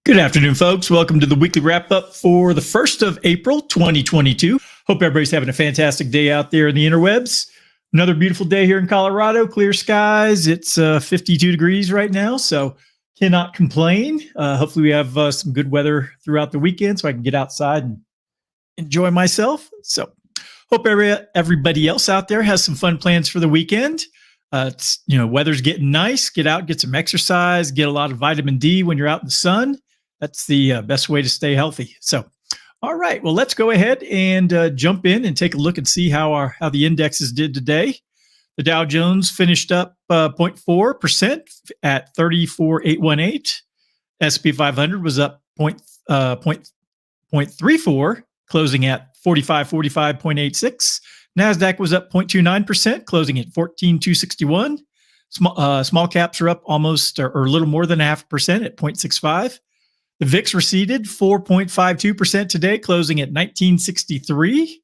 Good afternoon, folks. Welcome to the weekly wrap up for the 1st of April, 2022. Hope everybody's having a fantastic day out there in the interwebs. Another beautiful day here in Colorado, clear skies. It's 52 degrees right now, so cannot complain. Hopefully we have some good weather throughout the weekend so I can get outside and enjoy myself. So hope everybody else out there has some fun plans for the weekend. Weather's getting nice. Get out, get some exercise, get a lot of vitamin D when you're out in the sun. That's the best way to stay healthy. So, all right, well, let's go ahead and jump in and take a look and see how the indexes did today. The Dow Jones finished up 0.4% at 34,818. S&P 500 was up 0.34, closing at 4545.86. NASDAQ was up 0.29%, closing at 14,261. Small caps are up almost or a little more than 0.5% at 0.65. The VIX receded 4.52% today, closing at 1963.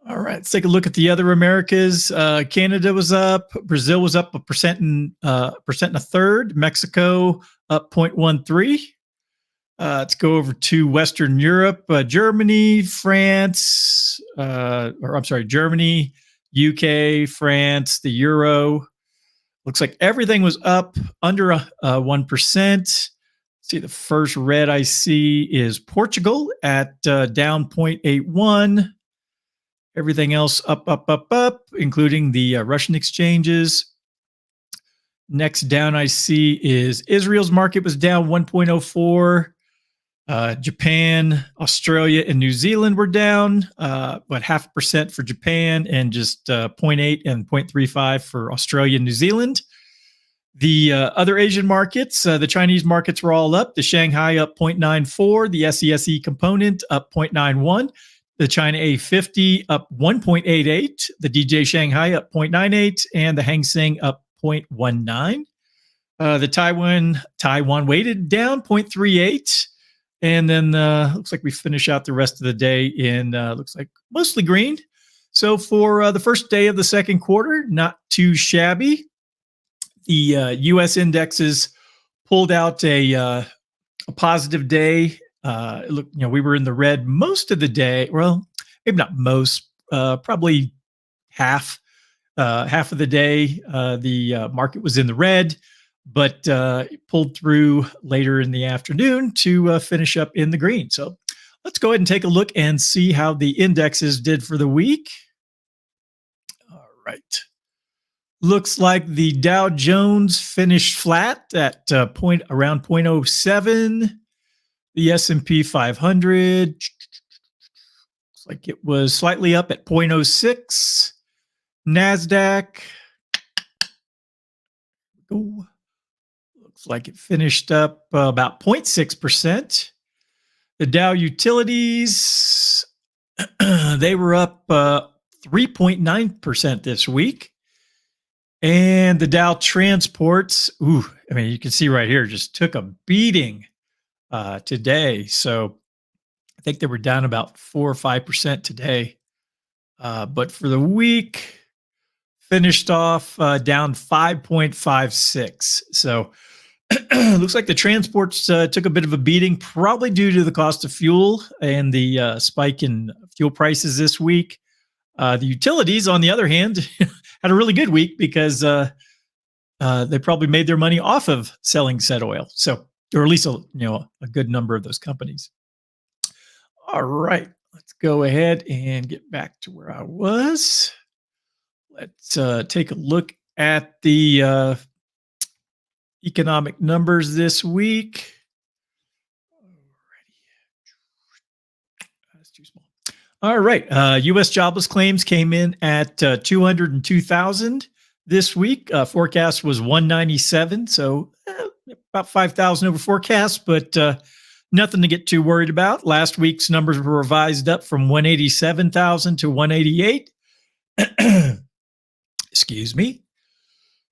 All right, let's take a look at the other Americas. Canada was up. Brazil was up 1.33%. Mexico up 0.13. Let's go over to Western Europe. Germany, Germany, UK, France, the euro. Looks like everything was up under 1%. See, the first red I see is Portugal at down 0.81. Everything else up, including the Russian exchanges. Next down I see is Israel's market was down 1.04. Japan, Australia, and New Zealand were down, 0.5% for Japan and just 0.8 and 0.35 for Australia and New Zealand. The other Asian markets, the Chinese markets were all up. The Shanghai up 0.94, the SESE component up 0.91, the China A50 up 1.88, the DJ Shanghai up 0.98, and the Hang Seng up 0.19. The Taiwan weighted down 0.38, and then looks like we finish out the rest of the day in looks like mostly green. So for the first day of the second quarter, not too shabby. The U.S. indexes pulled out a positive day. We were in the red most of the day. Well, maybe not most, probably half of the day. The market was in the red, but it pulled through later in the afternoon to finish up in the green. So let's go ahead and take a look and see how the indexes did for the week. All right. Looks like the Dow Jones finished flat at around 0.07. The S&P 500 looks like it was slightly up at 0.06. NASDAQ looks like it finished up about 0.6%. The Dow Utilities, they were up 3.9% this week. And the Dow Transports, you can see right here, just took a beating today. So I think they were down about 4 or 5% today. But for the week, finished off down 5.56. So looks like the transports took a bit of a beating, probably due to the cost of fuel and the spike in fuel prices this week. The utilities, on the other hand, had a really good week because they probably made their money off of selling said oil. So, or at least a good number of those companies. All right, let's go ahead and get back to where I was. Let's take a look at the economic numbers this week. That's too small. All right. U.S. jobless claims came in at 202,000 this week. Forecast was 197, so about 5,000 over forecast, but nothing to get too worried about. Last week's numbers were revised up from 187,000 to 188. Excuse me.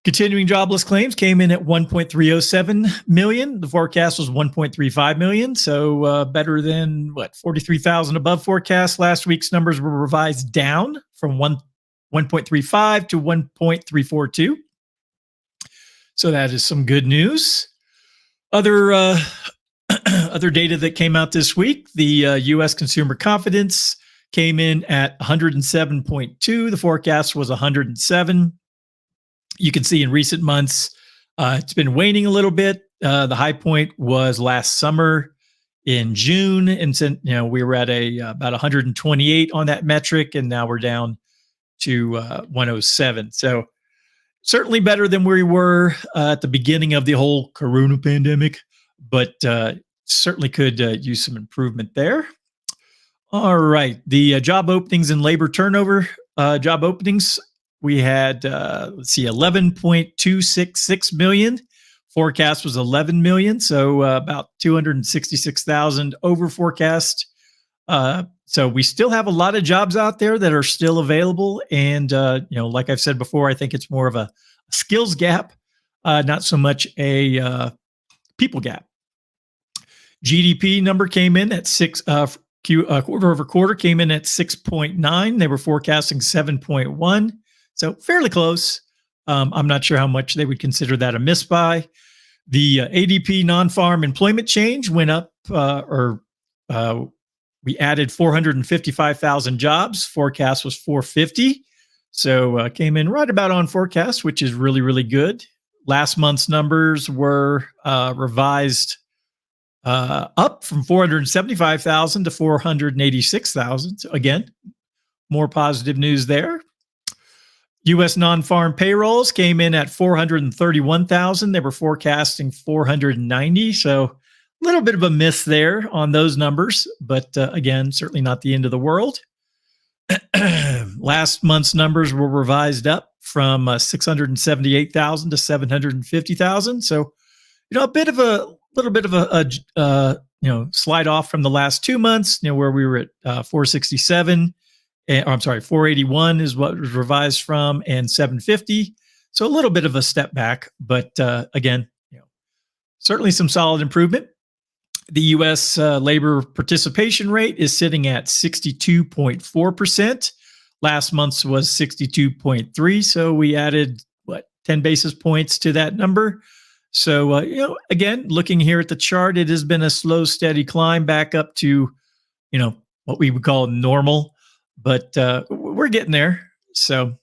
Continuing jobless claims came in at 1.307 million. The forecast was 1.35 million. So better than 43,000 above forecast. Last week's numbers were revised down from 1.35 to 1.342. So that is some good news. Other other data that came out this week, the U.S. consumer confidence came in at 107.2. The forecast was 107. You can see in recent months, it's been waning a little bit. The high point was last summer in June, and since we were at about 128 on that metric, and now we're down to 107. So certainly better than we were at the beginning of the whole Corona pandemic, but certainly could use some improvement there. All right, the job openings and labor turnover job openings. We had, 11.266 million. Forecast was 11 million, so about 266,000 over forecast. So we still have a lot of jobs out there that are still available. And, like I've said before, I think it's more of a skills gap, not so much a people gap. GDP number came in at quarter over quarter came in at 6.9. They were forecasting 7.1. So fairly close. I'm not sure how much they would consider that a miss by. The ADP non-farm employment change went up, we added 455,000 jobs. Forecast was 450. So came in right about on forecast, which is really, really good. Last month's numbers were revised up from 475,000 to 486,000. So again, more positive news there. U.S. non-farm payrolls came in at 431,000. They were forecasting 490. So a little bit of a miss there on those numbers, but again, certainly not the end of the world. Last month's numbers were revised up from 678,000 to 750,000. So, a little bit of a slide off from the last 2 months, where we were at 467. 481 is what was revised from, and 750. So a little bit of a step back, but again, certainly some solid improvement. The U.S. labor participation rate is sitting at 62.4%. Last month's was 62.3. So we added 10 basis points to that number. So, again, looking here at the chart, it has been a slow, steady climb back up to, what we would call normal. But we're getting there. So,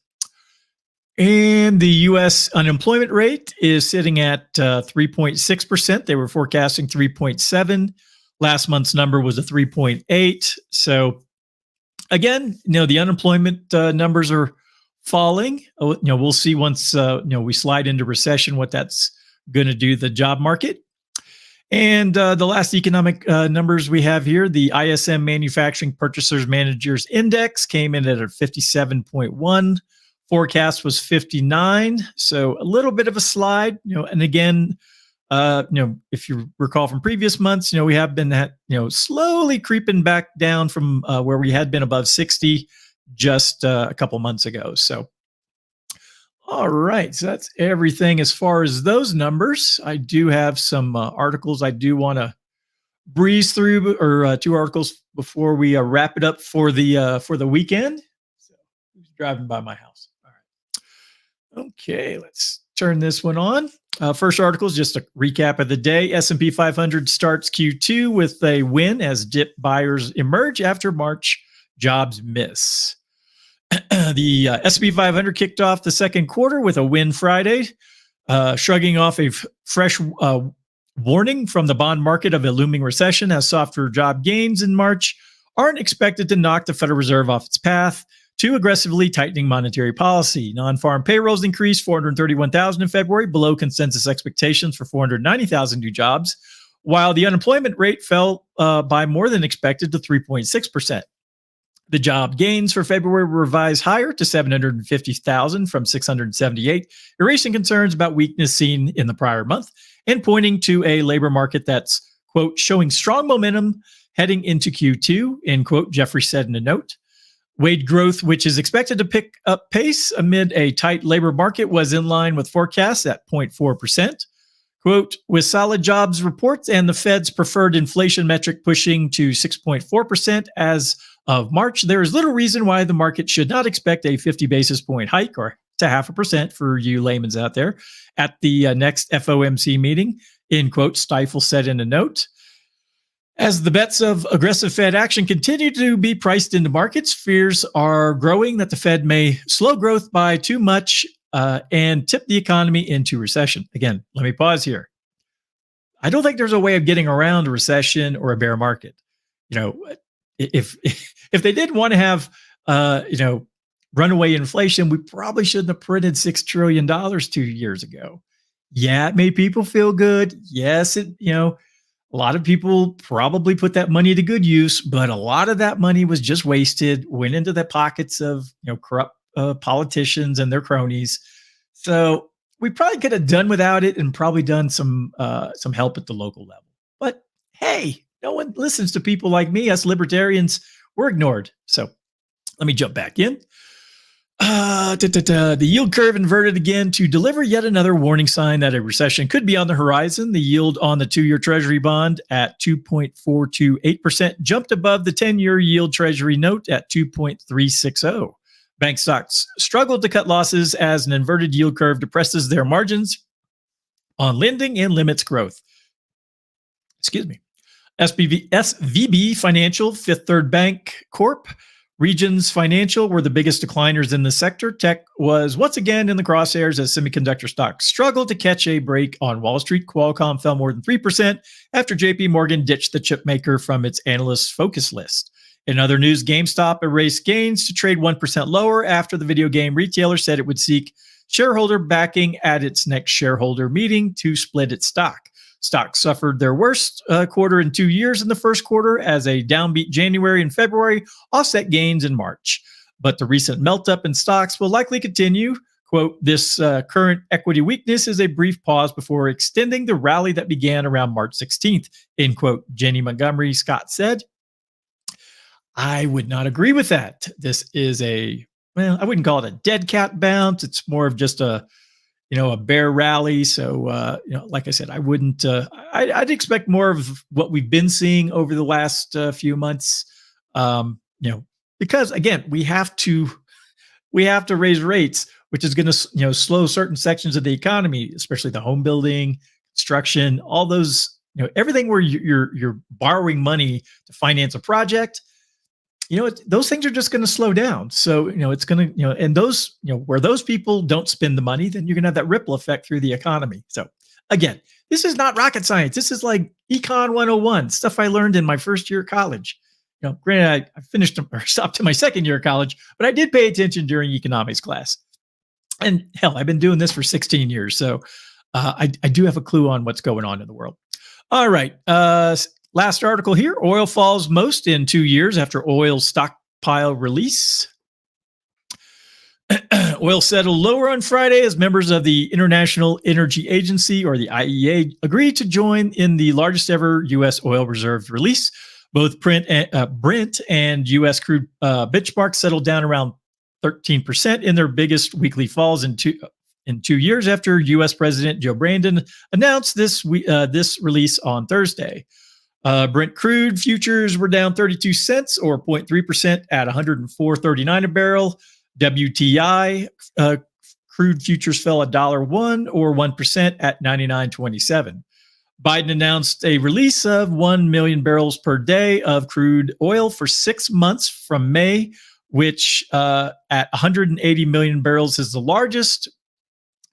and the U.S. unemployment rate is sitting at 3.6%. They were forecasting 3.7. Last month's number was a 3.8. So, again, the unemployment numbers are falling. We'll see once we slide into recession what that's going to do to the job market. And the last economic numbers we have here, the ISM Manufacturing Purchasers Managers Index came in at a 57.1. Forecast was 59. So a little bit of a slide, and again, if you recall from previous months, we have been slowly creeping back down from where we had been above 60 just a couple months ago. So all right, so that's everything as far as those numbers. I do have some articles I do want to breeze through, or 2 articles before we wrap it up for the weekend. So, who's driving by my house? All right. Okay, let's turn this one on. First article is just a recap of the day. S&P 500 starts Q2 with a win as dip buyers emerge after March jobs miss. The S&P 500 kicked off the second quarter with a win Friday, shrugging off a fresh warning from the bond market of a looming recession, as softer job gains in March aren't expected to knock the Federal Reserve off its path to aggressively tightening monetary policy. Non-farm payrolls increased 431,000 in February, below consensus expectations for 490,000 new jobs, while the unemployment rate fell by more than expected to 3.6%. The job gains for February were revised higher to 750,000 from 678, erasing concerns about weakness seen in the prior month and pointing to a labor market that's, quote, showing strong momentum heading into Q2, end quote, Jeffrey said in a note. Wage growth, which is expected to pick up pace amid a tight labor market, was in line with forecasts at 0.4%. Quote, with solid jobs reports and the Fed's preferred inflation metric pushing to 6.4% as of March, there is little reason why the market should not expect a 50 basis point hike, or to 0.5% for you layman's out there, at the next FOMC meeting. end quote, Stifel said in a note. As the bets of aggressive Fed action continue to be priced into markets, fears are growing that the Fed may slow growth by too much and tip the economy into recession. Again, let me pause here. I don't think there's a way of getting around a recession or a bear market. If they did want to have runaway inflation, we probably shouldn't have printed $6 trillion 2 years ago. Yeah, it made people feel good. Yes, a lot of people probably put that money to good use, but a lot of that money was just wasted, went into the pockets of corrupt politicians and their cronies. So we probably could have done without it and probably done some help at the local level. But hey, no one listens to people like me. Us libertarians, we're ignored. So let me jump back in. The yield curve inverted again to deliver yet another warning sign that a recession could be on the horizon. The yield on the 2-year Treasury bond at 2.428% jumped above the 10-year yield Treasury note at 2.360. Bank stocks struggled to cut losses as an inverted yield curve depresses their margins on lending and limits growth. Excuse me. SVB Financial, Fifth Third Bank Corp., Regions Financial were the biggest decliners in the sector. Tech was once again in the crosshairs as semiconductor stocks struggled to catch a break on Wall Street. Qualcomm fell more than 3% after JP Morgan ditched the chip maker from its analyst focus list. In other news, GameStop erased gains to trade 1% lower after the video game retailer said it would seek shareholder backing at its next shareholder meeting to split its stock. Stocks suffered their worst quarter in 2 years in the first quarter as a downbeat January and February offset gains in March. But the recent melt-up in stocks will likely continue. Quote, this current equity weakness is a brief pause before extending the rally that began around March 16th, end quote, Jenny Montgomery Scott said. I would not agree with that. This is I wouldn't call it a dead cat bounce. It's more of just a bear rally. So, like I said, I wouldn't, I'd expect more of what we've been seeing over the last few months, because again, we have to raise rates, which is going to, slow certain sections of the economy, especially the home building, construction, all those, everything where you're borrowing money to finance a project. Those things are just going to slow down. So, it's going to, and those, where those people don't spend the money, then you're going to have that ripple effect through the economy. So again, this is not rocket science. This is like Econ 101, stuff I learned in my first year of college. Granted, I finished or stopped in my second year of college, but I did pay attention during economics class. And hell, I've been doing this for 16 years. So I do have a clue on what's going on in the world. All right. Last article here, oil falls most in 2 years after oil stockpile release. Oil settled lower on Friday as members of the International Energy Agency, or the IEA, agreed to join in the largest ever U.S. oil reserve release. Both Brent and U.S. crude benchmarks settled down around 13% in their biggest weekly falls in 2 years after U.S. President Joe Biden announced this release on Thursday. Brent crude futures were down 32 cents or 0.3% at $104.39 a barrel. WTI crude futures fell $1.01 or 1% at $99.27. Biden announced a release of 1 million barrels per day of crude oil for 6 months from May, which at 180 million barrels is the largest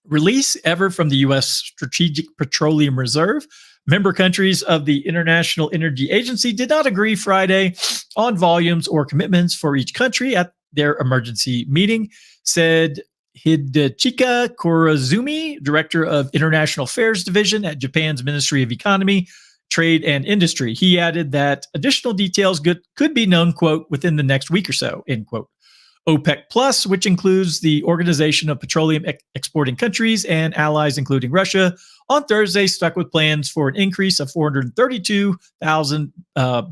release ever from the U.S. Strategic Petroleum Reserve. Member countries of the International Energy Agency did not agree Friday on volumes or commitments for each country at their emergency meeting, said Hidechika Korazumi, director of International Affairs Division at Japan's Ministry of Economy, Trade and Industry. He added that additional details could be known, quote, within the next week or so, end quote. OPEC Plus, which includes the Organization of Petroleum Exporting Countries and allies, including Russia, on Thursday stuck with plans for an increase of 432,000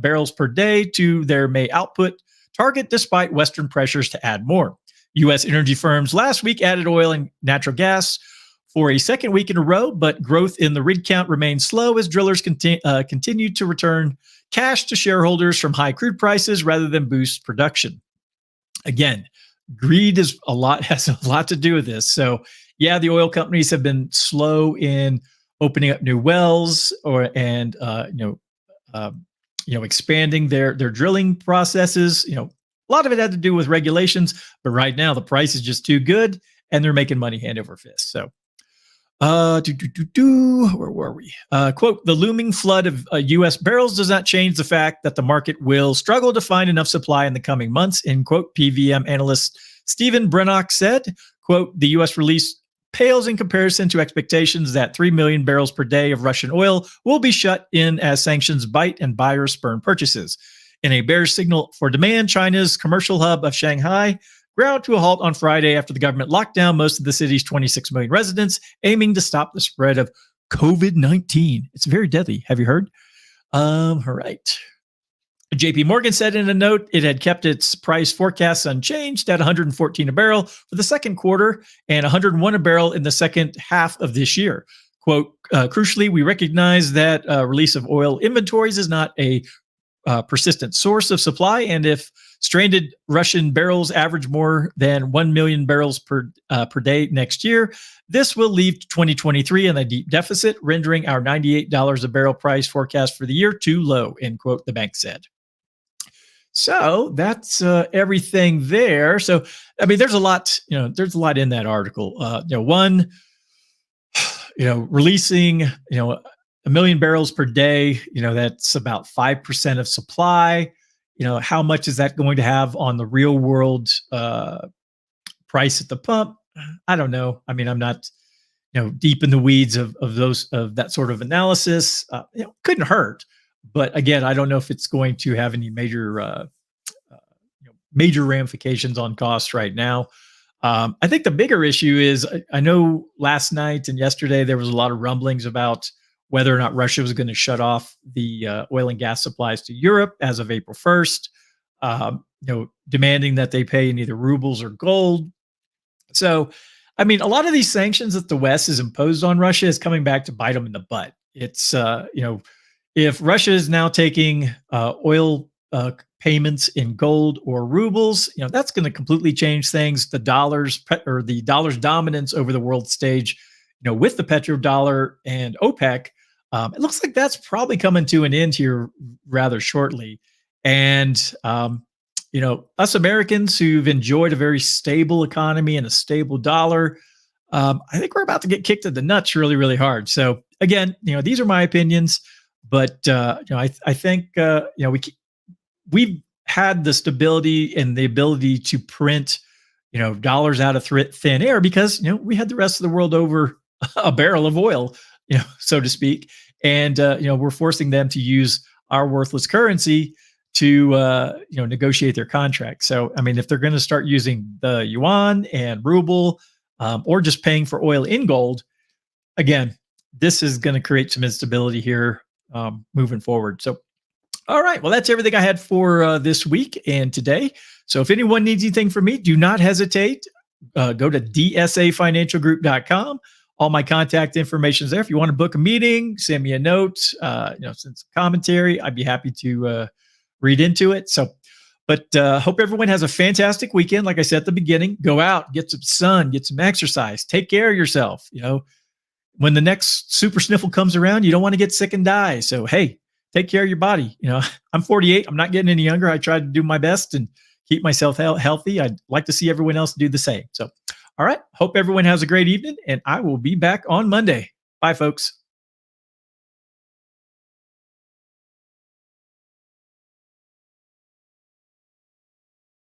barrels per day to their May output target, despite Western pressures to add more. U.S. energy firms last week added oil and natural gas for a second week in a row, but growth in the rig count remained slow as drillers continue to return cash to shareholders from high crude prices rather than boost production. Again, greed has a lot to do with this. So yeah, the oil companies have been slow in opening up new wells and expanding their drilling processes. A lot of it had to do with regulations, but right now the price is just too good, and they're making money hand over fist. So, where were we? Quote: the looming flood of U.S. barrels does not change the fact that the market will struggle to find enough supply in the coming months. In quote, PVM analyst Stephen Brennock said, quote: the U.S. release pales in comparison to expectations that 3 million barrels per day of Russian oil will be shut in as sanctions bite and buyers spurn purchases. In a bearish signal for demand, China's commercial hub of Shanghai ground to a halt on Friday after the government locked down most of the city's 26 million residents, aiming to stop the spread of COVID-19. It's very deadly. Have you heard? All right. JP Morgan said in a note it had kept its price forecasts unchanged at 114 a barrel for the second quarter and 101 a barrel in the second half of this year. Quote, crucially, we recognize that release of oil inventories is not a persistent source of supply, and if stranded Russian barrels average more than 1 million barrels per day next year, this will leave 2023 in a deep deficit, rendering our $98 a barrel price forecast for the year too low, end quote, the bank said. So that's everything there. So, I mean, there's a lot in that article. Releasing, 1 million barrels per day, that's about 5% of supply. How much is that going to have on the real world price at the pump? I don't know. I mean, I'm not, deep in the weeds of that sort of analysis. Couldn't hurt, but again, I don't know if it's going to have any major ramifications on costs right now. I think the bigger issue is I know last night and yesterday there was a lot of rumblings about whether or not Russia was going to shut off the oil and gas supplies to Europe as of April 1st, demanding that they pay in either rubles or gold. So, I mean, a lot of these sanctions that the West has imposed on Russia is coming back to bite them in the butt. It's, if Russia is now taking oil payments in gold or rubles, that's going to completely change things. The dollar's dominance over the world stage, with the petrodollar and OPEC, it looks like that's probably coming to an end here rather shortly. And, us Americans who've enjoyed a very stable economy and a stable dollar, I think we're about to get kicked in the nuts really, really hard. So again, these are my opinions, but, I think, we've had the stability and the ability to print, dollars out of thin air because, we had the rest of the world over a barrel of oil, so to speak. And, we're forcing them to use our worthless currency to, negotiate their contracts. So, I mean, if they're going to start using the yuan and ruble, or just paying for oil in gold, again, this is going to create some instability here, moving forward. So, all right. Well, that's everything I had for this week and today. So if anyone needs anything from me, do not hesitate. Go to dsafinancialgroup.com. All my contact information is there. If you want to book a meeting, send me a note, send some commentary. I'd be happy to read into it. So, but hope everyone has a fantastic weekend. Like I said at the beginning, go out, get some sun, get some exercise, take care of yourself. When the next super sniffle comes around, you don't want to get sick and die. So, hey, take care of your body. I'm 48. I'm not getting any younger. I try to do my best and keep myself healthy. I'd like to see everyone else do the same. So, all right. Hope everyone has a great evening, and I will be back on Monday. Bye, folks.